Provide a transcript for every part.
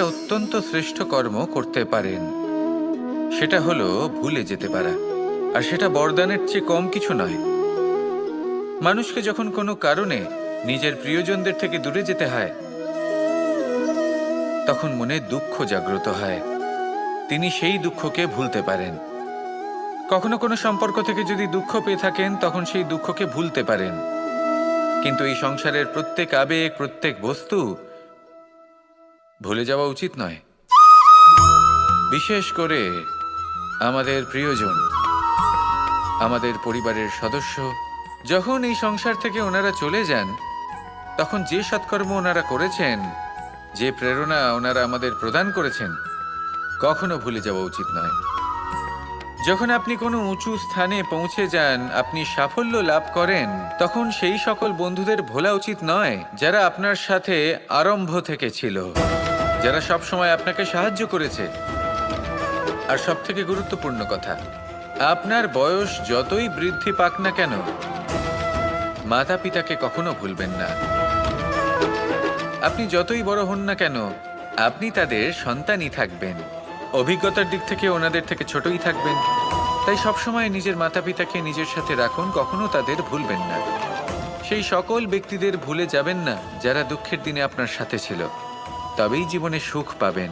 একটা অত্যন্ত শ্রেষ্ঠ কর্ম করতে পারেন, সেটা হলো ভুলে যেতে পারা। আর সেটা বরদানের চেয়ে কম কিছু নয়। মানুষকে যখন কোনো কারণে নিজের প্রিয়জনদের থেকে দূরে যেতে হয়, তখন মনে দুঃখ জাগ্রত হয়। তিনি সেই দুঃখকে ভুলতে পারেন। কখনো কোনো সম্পর্ক থেকে যদি দুঃখ পেয়ে থাকেন, তখন সেই দুঃখকে ভুলতে পারেন। কিন্তু এই সংসারের প্রত্যেক আবেগ, প্রত্যেক বস্তু ভুলে যাওয়া উচিত নয়। বিশেষ করে আমাদের প্রিয়জন, আমাদের পরিবারের সদস্য। যখন এই সংসার থেকে ওনারা চলে যান, তখন যে সৎকর্ম ওনারা করেছেন, যে প্রেরণা ওনারা আমাদের প্রদান করেছেন, কখনো ভুলে যাওয়া উচিত নয়। যখন আপনি কোনো উঁচু স্থানে পৌঁছে যান, আপনি সাফল্য লাভ করেন, তখন সেই সকল বন্ধুদের ভোলা উচিত নয় যারা আপনার সাথে আরম্ভ থেকে ছিল, যারা সব সময় আপনাকে সাহায্য করেছে। আর সবথেকে গুরুত্বপূর্ণ কথা, আপনার বয়স যতই বৃদ্ধি পাক না কেন, মাতা পিতাকে কখনো ভুলবেন না। আপনি যতই বড় হন না কেন, আপনি তাদের সন্তানই থাকবেন। অভিজ্ঞতার দিক থেকে ওনাদের থেকে ছোটই থাকবেন। তাই সবসময় নিজের মাতা পিতাকে নিজের সাথে রাখুন, কখনো তাদের ভুলবেন না। সেই সকল ব্যক্তিদের ভুলে যাবেন না যারা দুঃখের দিনে আপনার সাথে ছিল, তবেই জীবনে সুখ পাবেন।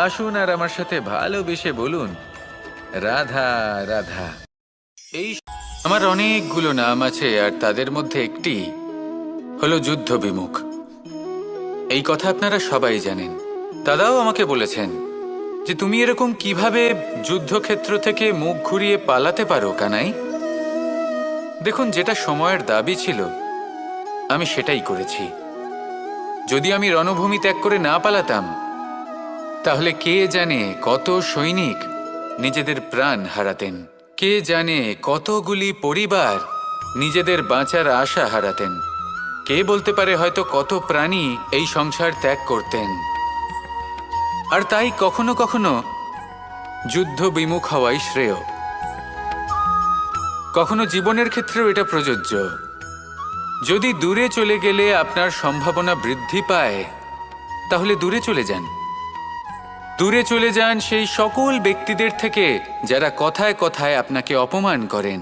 আসুন আর আমার সাথে ভালোবেসে বলুন, রাধা রাধা। এই আমার অনেকগুলো নাম আছে, আর তাদের মধ্যে একটি হলো যুদ্ধ বিমুখ। এই কথা আপনারা সবাই জানেন। দাদাও আমাকে বলেছেন যে তুমি এরকম কিভাবে যুদ্ধক্ষেত্র থেকে মুখ ঘুরিয়ে পালাতে পারো কানাই। দেখুন, যেটা সময়ের দাবি ছিল আমি সেটাই করেছি। যদি আমি রণভূমি ত্যাগ করে না পালাতাম, তাহলে কে জানে কত সৈনিক নিজেদের প্রাণ হারাতেন, কে জানে কতগুলি পরিবার নিজেদের বাঁচার আশা হারাতেন, কে বলতে পারে হয়তো কত প্রাণী এই সংসার ত্যাগ করতেন। আর তাই কখনো কখনো যুদ্ধ বিমুখ হওয়াই শ্রেয়। কখনো জীবনের ক্ষেত্রেও এটা প্রযোজ্য। যদি দূরে চলে গেলে আপনার সম্ভাবনা বৃদ্ধি পায়, তাহলে দূরে চলে যান। দূরে চলে যান সেই সকল ব্যক্তিদের থেকে যারা কথায় কথায় আপনাকে অপমান করেন,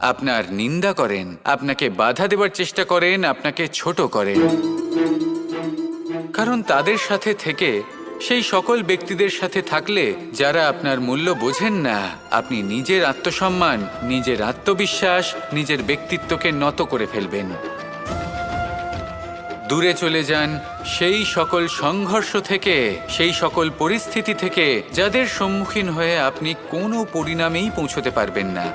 আপনার নিন্দা করেন, আপনাকে বাধা দেওয়ার চেষ্টা করেন, আপনাকে ছোট করেন। কারণ তাদের সাথে থেকে, সেই সকল ব্যক্তিদের সাথে থাকলে যারা আপনার মূল্য বোঝেন না, আপনি নিজের আত্মসম্মান, নিজের আত্মবিশ্বাস, নিজের ব্যক্তিত্বকে নত করে ফেলবেন। দূরে চলে যান সেই সকল সংঘর্ষ থেকে, সেই সকল পরিস্থিতি থেকে যাদের সম্মুখীন হয়ে আপনি কোনো পরিণামেই পৌঁছতে পারবেন না।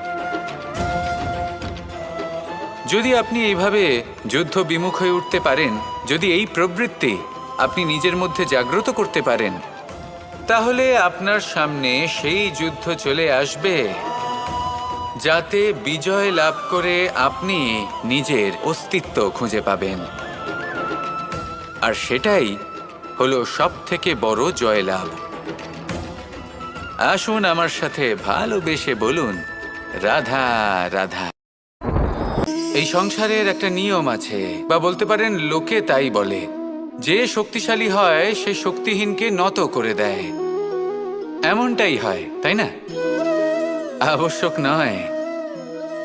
যদি আপনি এইভাবে যুদ্ধ বিমুখ হয়ে উঠতে পারেন, যদি এই প্রবৃত্তি আপনি নিজের মধ্যে জাগ্রত করতে পারেন, তাহলে আপনার সামনে সেই যুদ্ধ চলে আসবে যাতে বিজয় লাভ করে আপনি নিজের অস্তিত্ব খুঁজে পাবেন। আর সেটাই হলো সবথেকে বড় জয়লাভ। আসুন আমার সাথে ভালোবেসে বলুন, রাধা রাধা। এই সংসারের একটা নিয়ম আছে, বা বলতে পারেন লোকে তাই বলে, যে শক্তিশালী হয় সে শক্তিহীনকে নত করে দেয়। এমনটাই হয়, তাই না? আবশ্যক নয়।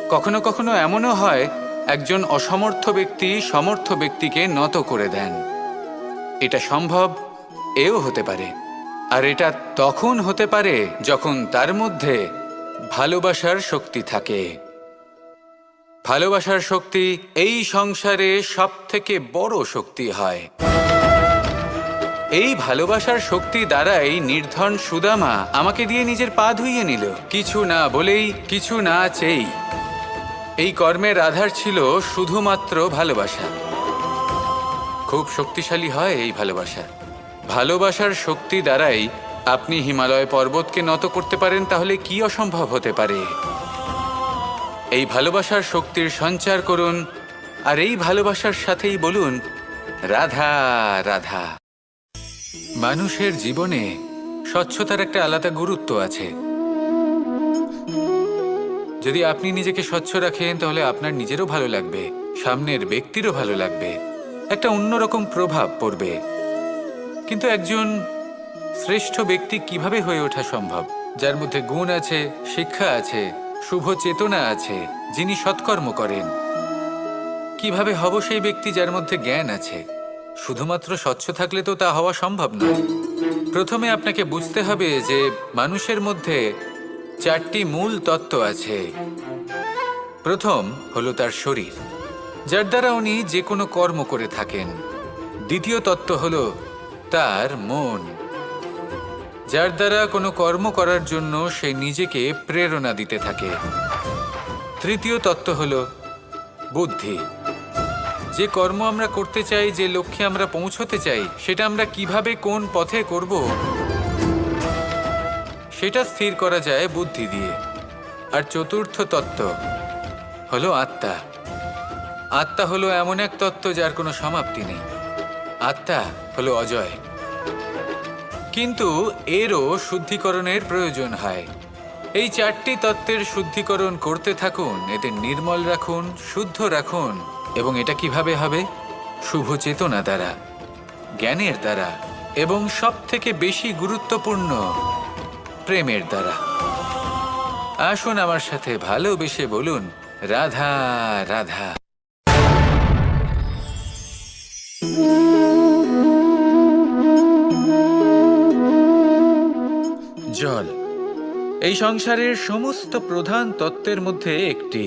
কখনো কখনো এমনও হয় একজন অসমর্থ ব্যক্তি সমর্থ ব্যক্তিকে নত করে দেন। এটা সম্ভব, এও হতে পারে। আর এটা তখন হতে পারে যখন তার মধ্যে ভালোবাসার শক্তি থাকে। ভালোবাসার শক্তি এই সংসারে সবথেকে বড় শক্তি হয়। এই ভালোবাসার শক্তি দ্বারাই নির্ধন সুদামা আমাকে দিয়ে নিজের পা ধুইয়ে নিল, কিছু না বলেই, কিছু না চেয়েই। এই কর্মের আধার ছিল শুধুমাত্র ভালোবাসা। খুব শক্তিশালী হয় এই ভালোবাসা। ভালোবাসার শক্তি দ্বারাই আপনি হিমালয় পর্বতকে নত করতে পারেন, তাহলে কি অসম্ভব হতে পারে? এই ভালোবাসার শক্তির সঞ্চার করুন, আর এই ভালোবাসার সাথেই বলুন, রাধা রাধা। মানুষের জীবনে স্বচ্ছতার একটা আলাদা গুরুত্ব আছে। যদি আপনি নিজেকে স্বচ্ছ রাখেন, তাহলে আপনার নিজেরও ভালো লাগবে, সামনের ব্যক্তিরও ভালো লাগবে, একটা অন্যরকম প্রভাব পড়বে। কিন্তু একজন শ্রেষ্ঠ ব্যক্তি কিভাবে হয়ে ওঠা সম্ভব, যার মধ্যে গুণ আছে, শিক্ষা আছে, শুভ চেতনা আছে, যিনি সৎকর্ম করেন? কিভাবে হব সেই ব্যক্তি যার মধ্যে জ্ঞান আছে? শুধুমাত্র স্বচ্ছ থাকলে তো তা হওয়া সম্ভব নয়। প্রথমে আপনাকে বুঝতে হবে যে মানুষের মধ্যে 4টি মূল তত্ত্ব আছে। প্রথম হলো তার শরীর, যার দ্বারা উনি যে কোনো কর্ম করে থাকেন। দ্বিতীয় তত্ত্ব হলো তার মন, যার দ্বারা কোনো কর্ম করার জন্য সে নিজেকে প্রেরণা দিতে থাকে। তৃতীয় তত্ত্ব হলো বুদ্ধি, যে কর্ম আমরা করতে চাই, যে লক্ষ্যে আমরা পৌঁছতে চাই, সেটা আমরা কিভাবে কোন পথে করব সেটা স্থির করা যায় বুদ্ধি দিয়ে। আর চতুর্থ তত্ত্ব হলো আত্মা। আত্মা হলো এমন এক তত্ত্ব যার কোনো সমাপ্তি নেই। আত্মা হলো অজয়। কিন্তু এরও শুদ্ধিকরণের প্রয়োজন হয়। এই 4টি তত্ত্বের শুদ্ধিকরণ করতে থাকুন, এদের নির্মল রাখুন, শুদ্ধ রাখুন। এবং এটা কিভাবে হবে? শুভ চেতনা দ্বারা, জ্ঞানের দ্বারা, এবং সবথেকে বেশি গুরুত্বপূর্ণ প্রেমের দ্বারা। আসুন আমার সাথে ভালোবেসে বলুন, রাধা রাধা। জল এই সংসারের সমস্ত প্রধান তত্ত্বের মধ্যে একটি।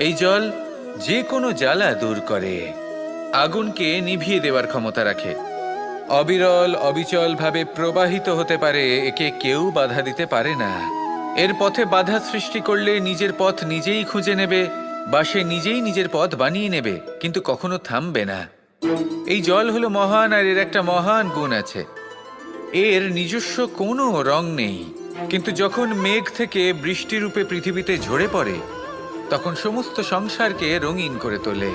এই জল যে কোনো জ্বালা দূর করে, আগুনকে নিভিয়ে দেওয়ার ক্ষমতা রাখে, অবিরল অবিচল ভাবে প্রবাহিত হতে পারে, একে কেউ বাধা দিতে পারে না। এর পথে বাধা সৃষ্টি করলে নিজের পথ নিজেই খুঁজে নেবে, বা সে নিজেই নিজের পথ বানিয়ে নেবে, কিন্তু কখনো থামবে না। এই জল হলো মহান, আর এর একটা মহান গুণ আছে, এর নিজস্ব কোনো রং নেই। কিন্তু যখন মেঘ থেকে বৃষ্টিরূপে পৃথিবীতে ঝরে পড়ে, তখন সমস্ত সংসারকে রঙিন করে তোলে।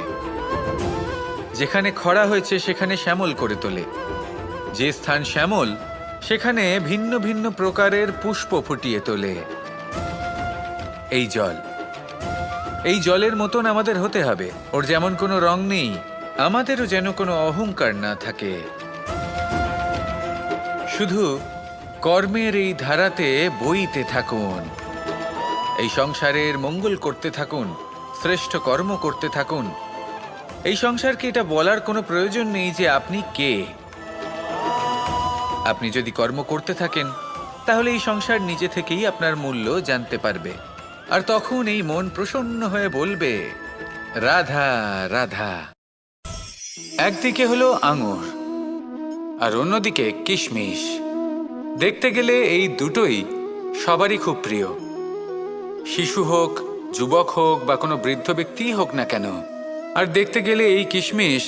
যেখানে খরা হয়েছে সেখানে শ্যামল করে তোলে, যে স্থান শ্যামল সেখানে ভিন্ন ভিন্ন প্রকারের পুষ্প ফুটিয়ে তোলে। এই জল, এই জলের মতন আমাদের হতে হবে। ওর যেমন কোনো রং নেই, আমাদেরও যেন কোনো অহংকার না থাকে। শুধু কর্মের এই ধারাতে বইতে থাকুন, এই সংসারের মঙ্গল করতে থাকুন, শ্রেষ্ঠ কর্ম করতে থাকুন। এই সংসারকে এটা বলার কোনো প্রয়োজন নেই যে আপনি কে। আপনি যদি কর্ম করতে থাকেন, তাহলে এই সংসার নিজে থেকেই আপনার মূল্য জানতে পারবে। আর তখন এই মন প্রসন্ন হয়ে বলবে, রাধা রাধা। একদিকে হলো আঙুর, আর অন্যদিকে কিশমিশ। দেখতে গেলে এই দুটোই সবারই খুব প্রিয়, শিশু হোক, যুবক হোক, বা কোনো বৃদ্ধ ব্যক্তিই হোক না কেন। আর দেখতে গেলে এই কিশমিশ,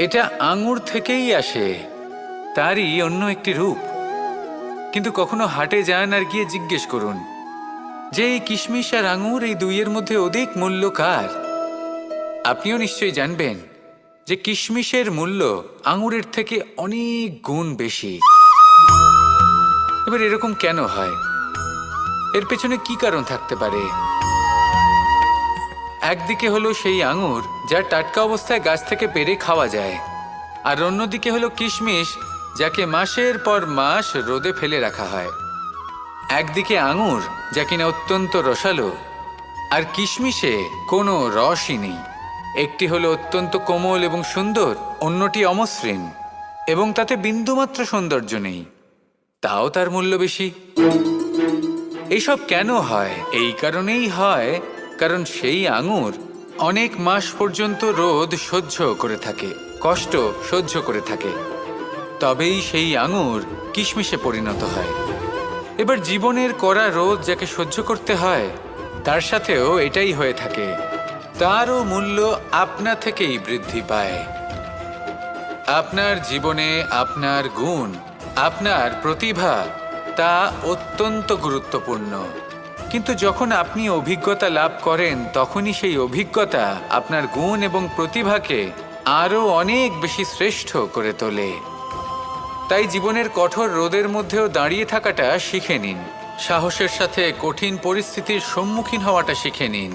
এটা আঙুর থেকেই আসে, তারই অন্য একটি রূপ। কিন্তু কখনো হাটে যান আর গিয়ে জিজ্ঞেস করুন যে এই কিশমিশ আর আঙুর, এই দুইয়ের মধ্যে অধিক মূল্য কার? আপনিও নিশ্চয়ই জানবেন যে কিশমিশের মূল্য আঙুরের থেকে অনেক গুণ বেশি। এবার এরকম কেন হয়? এর পেছনে কি কারণ থাকতে পারে? একদিকে হলো সেই আঙুর যা টাটকা অবস্থায় গাছ থেকে পেড়ে খাওয়া যায়, আর অন্যদিকে হলো কিশমিশ যাকে মাসের পর মাস রোদে ফেলে রাখা হয়। একদিকে আঙুর যা কিনা অত্যন্ত রসালো, আর কিশমিশে কোনো রসই নেই। একটি হলো অত্যন্ত কোমল এবং সুন্দর, অন্যটি অমসৃণ এবং তাতে বিন্দুমাত্র সৌন্দর্য নেই, তাও তার মূল্য বেশি। এইসব কেন হয়? এই কারণেই হয় কারণ সেই আঙুর অনেক মাস পর্যন্ত রোদ সহ্য করে থাকে, কষ্ট সহ্য করে থাকে, তবেই সেই আঙুর কিশমিশে পরিণত হয়। এবার জীবনের কড়া রোদ যাকে সহ্য করতে হয়, তার সাথেও এটাই হয়ে থাকে, তারও মূল্য আপনা থেকেই বৃদ্ধি পায়। আপনার জীবনে আপনার গুণ, আপনার প্রতিভা, তা অত্যন্ত গুরুত্বপূর্ণ। কিন্তু যখন আপনি অভিজ্ঞতা লাভ করেন, তখনই সেই অভিজ্ঞতা আপনার গুণ এবং প্রতিভাকে আরও অনেক বেশি শ্রেষ্ঠ করে তোলে। তাই জীবনের কঠোর রোদের মধ্যেও দাঁড়িয়ে থাকাটা শিখে নিন, সাহসের সাথে কঠিন পরিস্থিতির সম্মুখীন হওয়াটা শিখে নিন।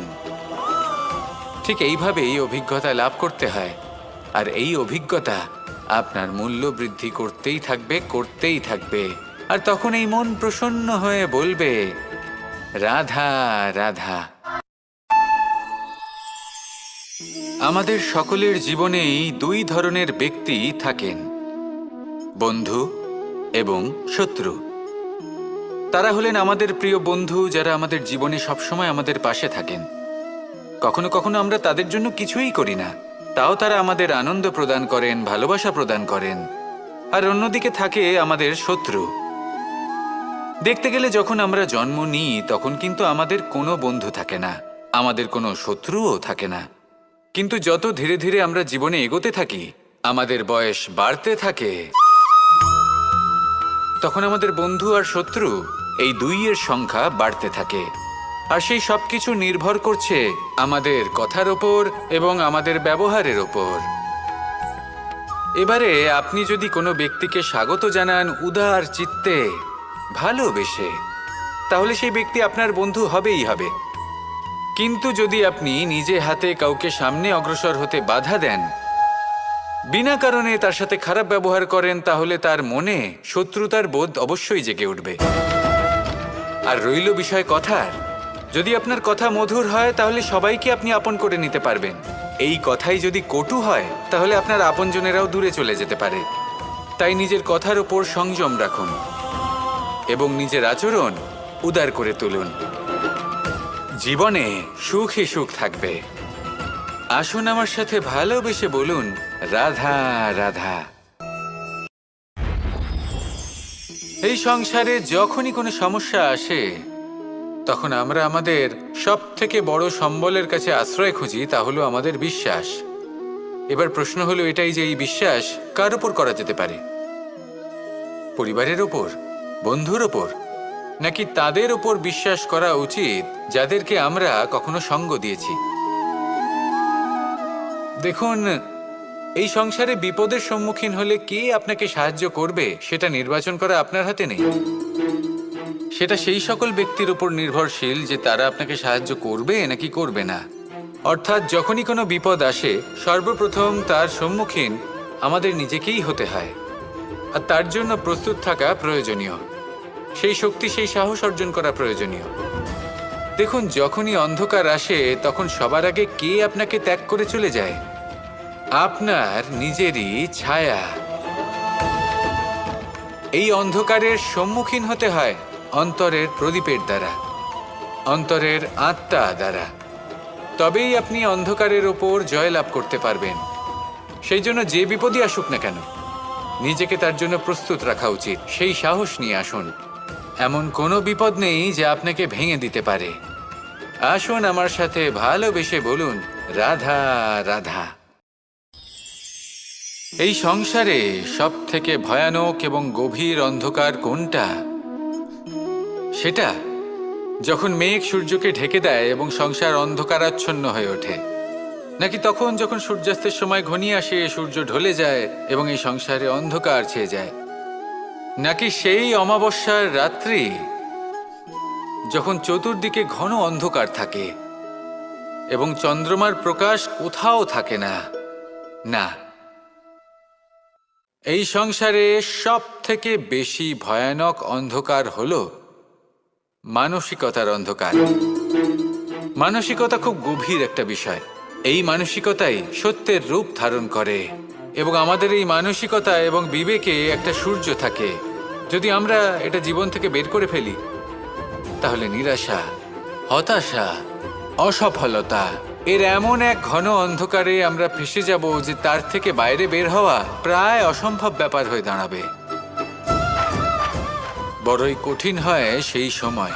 ঠিক এইভাবেই অভিজ্ঞতা লাভ করতে হয়, আর এই অভিজ্ঞতা আপনার মূল্য বৃদ্ধি করতেই থাকবে, করতেই থাকবে। আর তখন এই মন প্রসন্ন হয়ে বলবে, রাধা রাধা। আমাদের সকলের জীবনেই দুই ধরনের ব্যক্তি থাকেন, বন্ধু এবং শত্রু। তারা হলেন আমাদের প্রিয় বন্ধু, যারা আমাদের জীবনে সবসময় আমাদের পাশে থাকেন। কখনো কখনো আমরা তাদের জন্য কিছুই করি না, তাও তারা আমাদের আনন্দ প্রদান করেন, ভালোবাসা প্রদান করেন। আর অন্যদিকে থাকে আমাদের শত্রু। দেখতে গেলে যখন আমরা জন্ম নিই তখন কিন্তু আমাদের কোনো বন্ধু থাকে না, আমাদের কোনো শত্রুও থাকে না। কিন্তু যত ধীরে ধীরে আমরা জীবনে এগোতে থাকি, আমাদের বয়স বাড়তে থাকে, তখন আমাদের বন্ধু আর শত্রু এই দুইয়ের সংখ্যা বাড়তে থাকে। আর সেই সব কিছু নির্ভর করছে আমাদের কথার ওপর এবং আমাদের ব্যবহারের ওপর। এবারে আপনি যদি কোনো ব্যক্তিকে স্বাগত জানান উদার চিত্তে, ভালোবেসে, তাহলে সেই ব্যক্তি আপনার বন্ধু হবেই হবে। কিন্তু যদি আপনি নিজে হাতে কাউকে সামনে অগ্রসর হতে বাধা দেন, বিনা কারণে তার সাথে খারাপ ব্যবহার করেন, তাহলে তার মনে শত্রুতার বোধ অবশ্যই জেগে উঠবে। আর রইল বিষয় কথার, যদি আপনার কথা মধুর হয় তাহলে সবাইকে আপনি আপন করে নিতে পারবেন। এই কথাই যদি কটু হয় তাহলে আপনার আপনজনেরাও দূরে চলে যেতে পারে। তাই নিজের কথার ওপর সংযম রাখুন এবং নিজের আচরণ উদার করে তুলুন। জীবনে সুখে সুখ থাকবে। আসুন আমার সাথে ভালোবেসে বলুন, রাধা রাধা। এই সংসারে যখনই কোনো সমস্যা আসে তখন আমরা আমাদের সব থেকে বড় সম্বলের কাছে আশ্রয় খুঁজি, তা হলো আমাদের বিশ্বাস। এবার প্রশ্ন হলো এটাই যে এই বিশ্বাস কার উপর করা যেতে পারে? পরিবারের ওপর, বন্ধুর ওপর, নাকি তাদের ওপর বিশ্বাস করা উচিত যাদেরকে আমরা কখনো সঙ্গ দিয়েছি? দেখুন, এই সংসারে বিপদের সম্মুখীন হলে কে আপনাকে সাহায্য করবে সেটা নির্বাচন করা আপনার হাতে নেই। সেটা সেই সকল ব্যক্তির উপর নির্ভরশীল যে তারা আপনাকে সাহায্য করবে নাকি করবে না। অর্থাৎ যখনই কোনো বিপদ আসে সর্বপ্রথম তার সম্মুখীন আমাদের নিজেকেই হতে হয়। আর তার জন্য প্রস্তুত থাকা প্রয়োজনীয়, সেই শক্তি, সেই সাহস অর্জন করা প্রয়োজনীয়। দেখুন, যখনই অন্ধকার আসে তখন সবার আগে কে আপনাকে ত্যাগ করে চলে যায়? আপনার নিজেরই ছায়া। এই অন্ধকারের সম্মুখীন হতে হয় অন্তরের প্রদীপের দ্বারা, অন্তরের আত্মা দ্বারা। তবেই আপনি অন্ধকারের ওপর জয়লাভ করতে পারবেন। সেই জন্য যে বিপদই আসুক না কেন নিজেকে তার জন্য প্রস্তুত রাখা উচিত। সেই সাহস নিয়ে আসুন। এমন কোনো বিপদ নেই যে আপনাকে ভেঙে দিতে পারে। আসুন আমার সাথে ভালোবেসে বলুন, রাধা রাধা। এই সংসারে সব থেকে ভয়ানক এবং গভীর অন্ধকার কোনটা? সেটা যখন মেঘ সূর্যকে ঢেকে দেয় এবং সংসার অন্ধকারাচ্ছন্ন হয়ে ওঠে, নাকি তখন যখন সূর্যাস্তের সময় ঘনিয়ে আসে, সূর্য ঢলে যায় এবং এই সংসারে অন্ধকার ছেয়ে যায়, নাকি সেই অমাবস্যার রাত্রি যখন চতুর্দিকে ঘন অন্ধকার থাকে এবং চন্দ্রমার প্রকাশ কোথাও থাকে না? না, এই সংসারে সব থেকে বেশি ভয়ানক অন্ধকার হলো মানসিকতার অন্ধকার। মানসিকতা খুব গভীর একটা বিষয়। এই মানসিকতাই সত্যের রূপ ধারণ করে এবং আমাদের এই মানসিকতা এবং বিবেকে একটা সূর্য থাকে। যদি আমরা এটা জীবন থেকে বের করে ফেলি তাহলে নিরাশা, হতাশা, অসফলতা এর এমন এক ঘন অন্ধকারে আমরা ফেসে যাব যে তার থেকে বাইরে বের হওয়া প্রায় অসম্ভব ব্যাপার হয়ে দাঁড়াবে। বড়ই কঠিন হয় সেই সময়।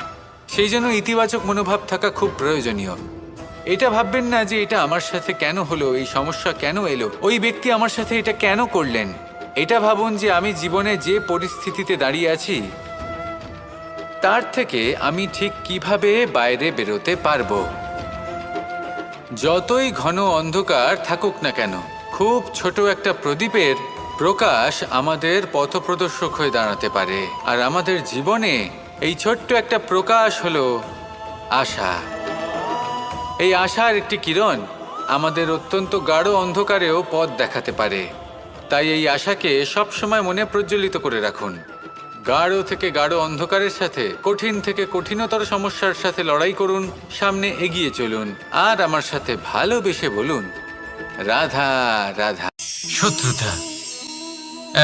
সেই জন্য ইতিবাচক মনোভাব থাকা খুব প্রয়োজনীয়। এটা ভাববেন না যে এটা আমার সাথে কেন হলো, এই সমস্যা কেন এলো, ওই ব্যক্তি আমার সাথে এটা কেন করলেন। এটা ভাবুন যে আমি জীবনে যে পরিস্থিতিতে দাঁড়িয়ে আছি তার থেকে আমি ঠিক কিভাবে বাইরে বেরোতে পারবো। যতই ঘন অন্ধকার থাকুক না কেন, খুব ছোট একটা প্রদীপের প্রকাশ আমাদের পথপ্রদর্শক হয়ে দাঁড়াতে পারে। আর আমাদের জীবনে এই ছোট্ট একটা প্রকাশ হলো আশা। এই আশার একটি কিরণ আমাদের অত্যন্ত গাঢ় অন্ধকারেও পথ দেখাতে পারে। তাই এই আশাকে সব সময় মনে প্রজ্বলিত করে রাখুন। গাঢ় থেকে গাঢ় অন্ধকারের সাথে, কঠিন থেকে কঠিনতর সমস্যার সাথে লড়াই করুন, সামনে এগিয়ে চলুন, আর আমার সাথে ভালোবেসে বলুন, রাধা রাধা। শত্রুতা।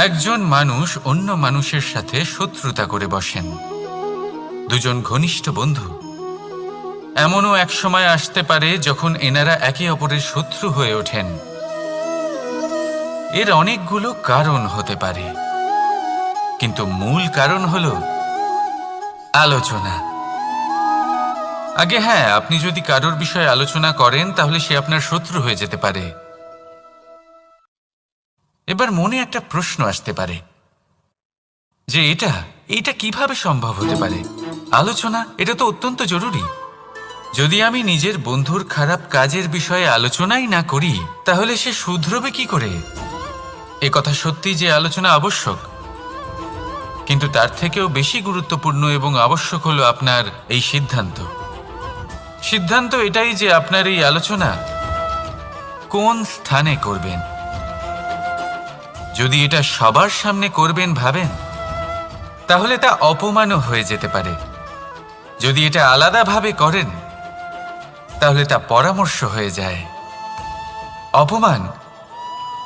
একজন মানুষ অন্য মানুষের সাথে শত্রুতা করে বসেন। দুজন ঘনিষ্ঠ বন্ধু, এমনও এক সময় আসতে পারে যখন এনারা একে অপরের শত্রু হয়ে ওঠেন। এর অনেকগুলো কারণ হতে পারে, কিন্তু মূল কারণ হলো আলোচনা। আগে হ্যাঁ, আপনি যদি কারোর বিষয়ে আলোচনা করেন তাহলে সে আপনার শত্রু হয়ে যেতে পারে। এবার মনে একটা প্রশ্ন আসতে পারে যে এটা কিভাবে সম্ভব হতে পারে? আলোচনা, এটা তো অত্যন্ত জরুরি। যদি আমি নিজের বন্ধুর খারাপ কাজের বিষয়ে আলোচনাই না করি তাহলে সে শুধরবে কি করে? এ কথা সত্যি যে আলোচনা আবশ্যক, কিন্তু তার থেকেও বেশি গুরুত্বপূর্ণ এবং আবশ্যক হলো আপনার এই সিদ্ধান্ত এটাই যে আপনার এই আলোচনা কোন স্থানে করবেন। যদি এটা সবার সামনে করবেন ভাবেন, তাহলে তা অপমানও হয়ে যেতে পারে। যদি এটা আলাদাভাবে করেন তাহলে তা পরামর্শ হয়ে যায়। অপমান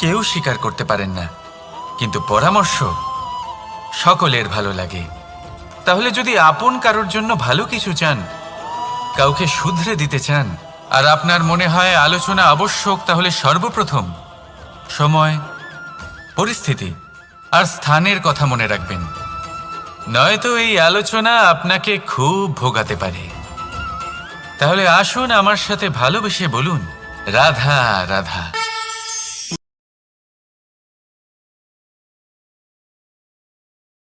কেউ স্বীকার করতে পারেন না, কিন্তু পরামর্শ সকলের ভালো লাগে। তাহলে যদি আপন কারোর জন্য ভালো কিছু চান, কাউকে শুধরে দিতে চান, আর আপনার মনে হয় আলোচনা আবশ্যক, তাহলে সর্বপ্রথম সময়, পরিস্থিতি আর স্থানের কথা মনে রাখবেন, নয়তো এই আলোচনা আপনাকে খুব ভোগাতে পারে। তাহলে আসুন আমার সাথে ভালোবেসে বলুন, রাধা রাধা।